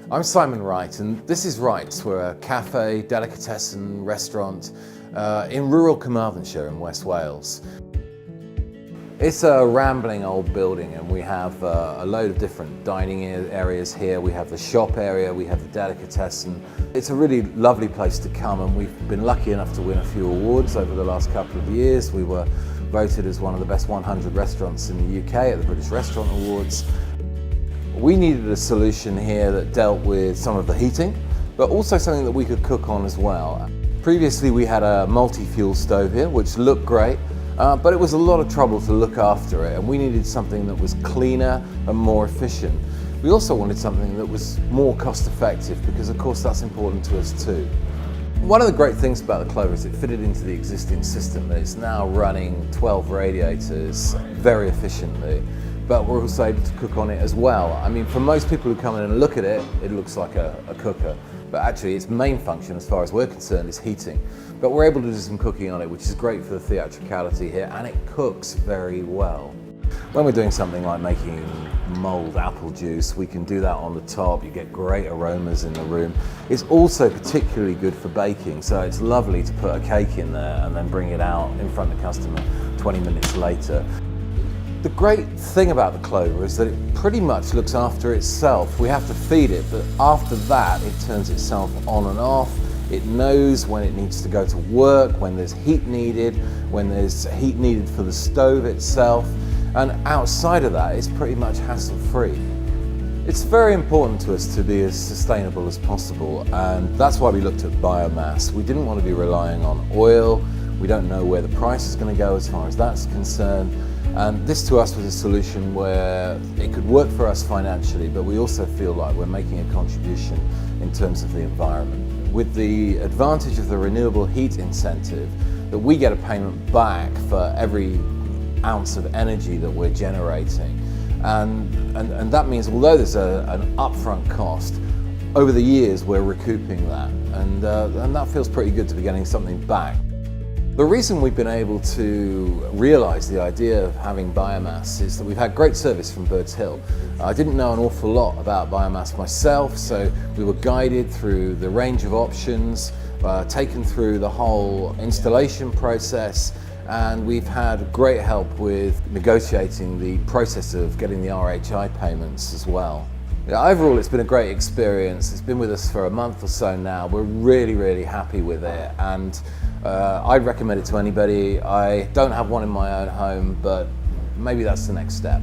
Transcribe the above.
I'm Simon Wright, and this is Wright's. We're a cafe, delicatessen, restaurant in rural Carmarthenshire in West Wales. It's a rambling old building, and we have a load of different dining areas here. We have the shop area, we have the delicatessen. It's a really lovely place to come, and we've been lucky enough to win a few awards over the last couple of years. We were voted as one of the best 100 restaurants in the UK at the British Restaurant Awards. We needed a solution here that dealt with some of the heating, but also something that we could cook on as well. Previously we had a multi-fuel stove here, which looked great, but it was a lot of trouble to look after it, and we needed something that was cleaner and more efficient. We also wanted something that was more cost effective, because of course that's important to us too. One of the great things about the Klover is it fitted into the existing system. It's now running 12 radiators very efficiently, but we're also able to cook on it as well. I mean, for most people who come in and look at it, it looks like a cooker, but actually its main function, as far as we're concerned, is heating. But we're able to do some cooking on it, which is great for the theatricality here, and it cooks very well. When we're doing something like making mulled apple juice, we can do that on the top. You get great aromas in the room. It's also particularly good for baking, so it's lovely to put a cake in there and then bring it out in front of the customer 20 minutes later. The great thing about the Klover is that it pretty much looks after itself. We have to feed it, but after that it turns itself on and off. It knows when it needs to go to work, when there's heat needed, when there's heat needed for the stove itself, and outside of that it's pretty much hassle-free. It's very important to us to be as sustainable as possible, and that's why we looked at biomass. We didn't want to be relying on oil. We don't know where the price is going to go as far as that's concerned. And this to us was a solution where it could work for us financially, but we also feel like we're making a contribution in terms of the environment. With the advantage of the renewable heat incentive, that we get a payment back for every ounce of energy that we're generating. And that means, although there's an upfront cost, over the years we're recouping that. And that feels pretty good to be getting something back. The reason we've been able to realise the idea of having biomass is that we've had great service from Birds Hill. I didn't know an awful lot about biomass myself, so we were guided through the range of options, taken through the whole installation process, and we've had great help with negotiating the process of getting the RHI payments as well. Overall, it's been a great experience. It's been with us for a month or so now. We're really, really happy with it, and I'd recommend it to anybody. I don't have one in my own home, but maybe that's the next step.